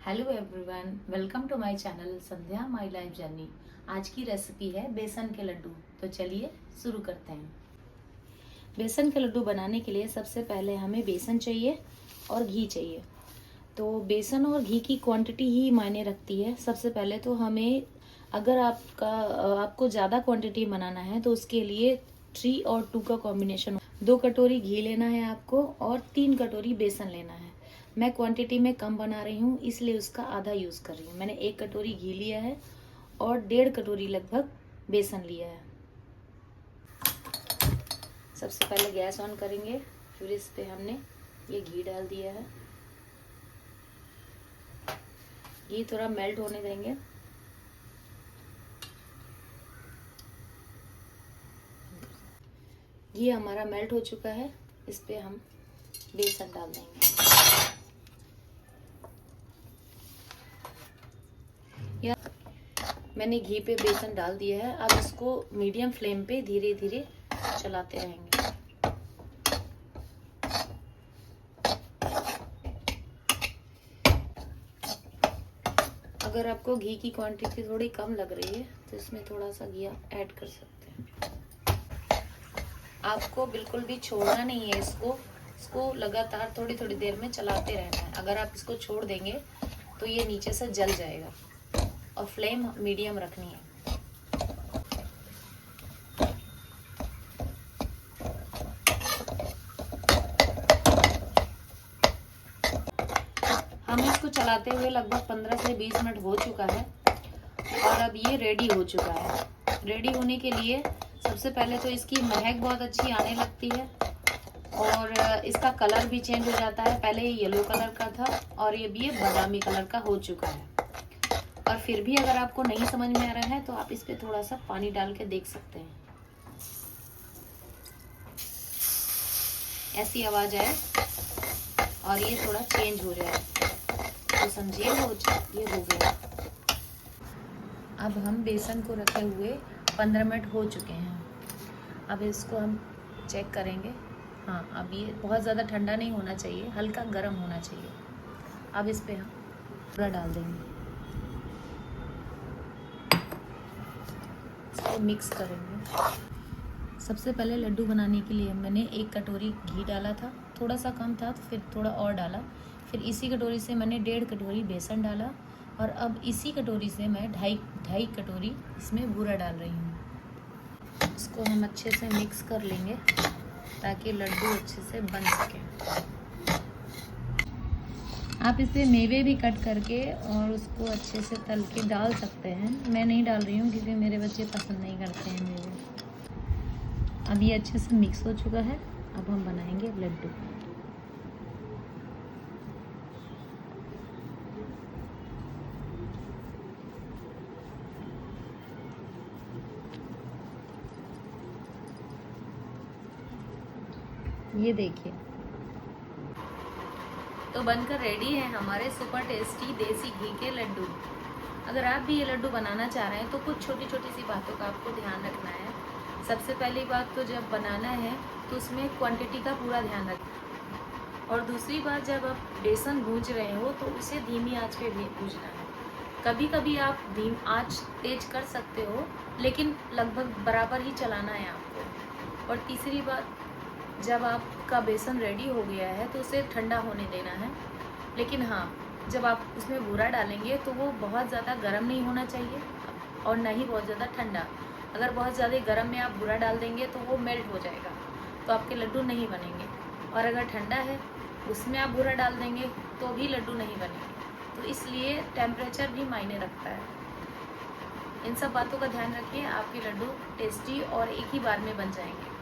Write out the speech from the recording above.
Hello everyone, welcome to my channel Sandhya my life journey. आज की recipe है बेसन के लड्डू। तो चलिए शुरू करते हैं। बेसन के लड्डू बनाने के लिए सबसे पहले हमें बेसन चाहिए और घी चाहिए। तो बेसन और घी की क्वांटिटी ही मायने रखती है। सबसे पहले तो हमें अगर आपको ज़्यादा क्वांटिटी बनाना है तो उसके लिए 3 और 2 का कॉम्बिनेशन। 2 कटोरी घी लेना है आपको और 3 कटोरी बेसन लेना है। मैं क्वांटिटी में कम बना रही हूँ इसलिए उसका आधा यूज़ कर रही हूँ। मैंने 1 कटोरी घी लिया है और 1.5 कटोरी लगभग बेसन लिया है। सबसे पहले गैस ऑन करेंगे, फिर इस पे हमने ये घी डाल दिया है। घी थोड़ा मेल्ट होने देंगे। घी हमारा मेल्ट हो चुका है, इस पे हम बेसन डाल देंगे। मैंने घी पे बेसन डाल दिया है। अब इसको मीडियम फ्लेम पे धीरे धीरे चलाते रहेंगे। अगर आपको घी की क्वांटिटी थोड़ी कम लग रही है तो इसमें थोड़ा सा घी ऐड कर सकते हैं। आपको बिल्कुल भी छोड़ना नहीं है इसको लगातार थोड़ी थोड़ी देर में चलाते रहना है। अगर आप इसको छोड़ देंगे तो ये नीचे से जल जाएगा और फ्लेम मीडियम रखनी है। हम इसको चलाते हुए लगभग 15 से 20 मिनट हो चुका है और अब ये रेडी हो चुका है। रेडी होने के लिए सबसे पहले तो इसकी महक बहुत अच्छी आने लगती है और इसका कलर भी चेंज हो जाता है। पहले ये येलो कलर का था और ये भी बादामी कलर का हो चुका है। और फिर भी अगर आपको नहीं समझ में आ रहा है तो आप इस पे थोड़ा सा पानी डाल के देख सकते हैं। ऐसी आवाज आए और ये थोड़ा चेंज हो जाए तो समझिए ये हो गया। अब हम बेसन को रखे हुए 15 मिनट हो चुके हैं। अब इसको हम चेक करेंगे। हाँ, अब ये बहुत ज़्यादा ठंडा नहीं होना चाहिए, हल्का गर्म होना चाहिए। अब इस पे हम पूरा डाल देंगे, इसको मिक्स करेंगे। सबसे पहले लड्डू बनाने के लिए मैंने 1 कटोरी घी डाला था, थोड़ा सा कम था तो फिर थोड़ा और डाला। फिर इसी कटोरी से मैंने 1.5 कटोरी बेसन डाला और अब इसी कटोरी से मैं ढाई कटोरी इसमें बूरा डाल रही हूँ। इसको हम अच्छे से मिक्स कर लेंगे ताकि लड्डू अच्छे से बन सके। आप इसे मेवे भी कट करके और उसको अच्छे से तल के डाल सकते हैं। मैं नहीं डाल रही हूँ क्योंकि मेरे बच्चे पसंद नहीं करते हैं मेवे। अब ये अच्छे से मिक्स हो चुका है। अब हम बनाएंगे लड्डू। ये देखिए, तो बनकर रेडी है हमारे सुपर टेस्टी देसी घी के लड्डू। अगर आप भी ये लड्डू बनाना चाह रहे हैं तो कुछ छोटी छोटी सी बातों का आपको ध्यान रखना है। सबसे पहली बात तो जब बनाना है तो उसमें क्वांटिटी का पूरा ध्यान रखना। और दूसरी बात, जब आप बेसन भूंज रहे हो तो उसे धीमी आंच पे भी भूंजना है। कभी कभी आप धीमी आंच तेज कर सकते हो लेकिन लगभग बराबर ही चलाना है आपको। और तीसरी बात, जब आपका बेसन रेडी हो गया है तो उसे ठंडा होने देना है। लेकिन हाँ, जब आप उसमें बूरा डालेंगे तो वो बहुत ज़्यादा गर्म नहीं होना चाहिए और ना ही बहुत ज़्यादा ठंडा। अगर बहुत ज़्यादा गर्म में आप बूरा डाल देंगे तो वो मेल्ट हो जाएगा तो आपके लड्डू नहीं बनेंगे। और अगर ठंडा है उसमें आप बूरा डाल देंगे तो भी लड्डू नहीं बनेंगे। तो इसलिए टेम्परेचर भी मायने रखता है। इन सब बातों का ध्यान रखिए, आपके लड्डू टेस्टी और एक ही बार में बन जाएंगे।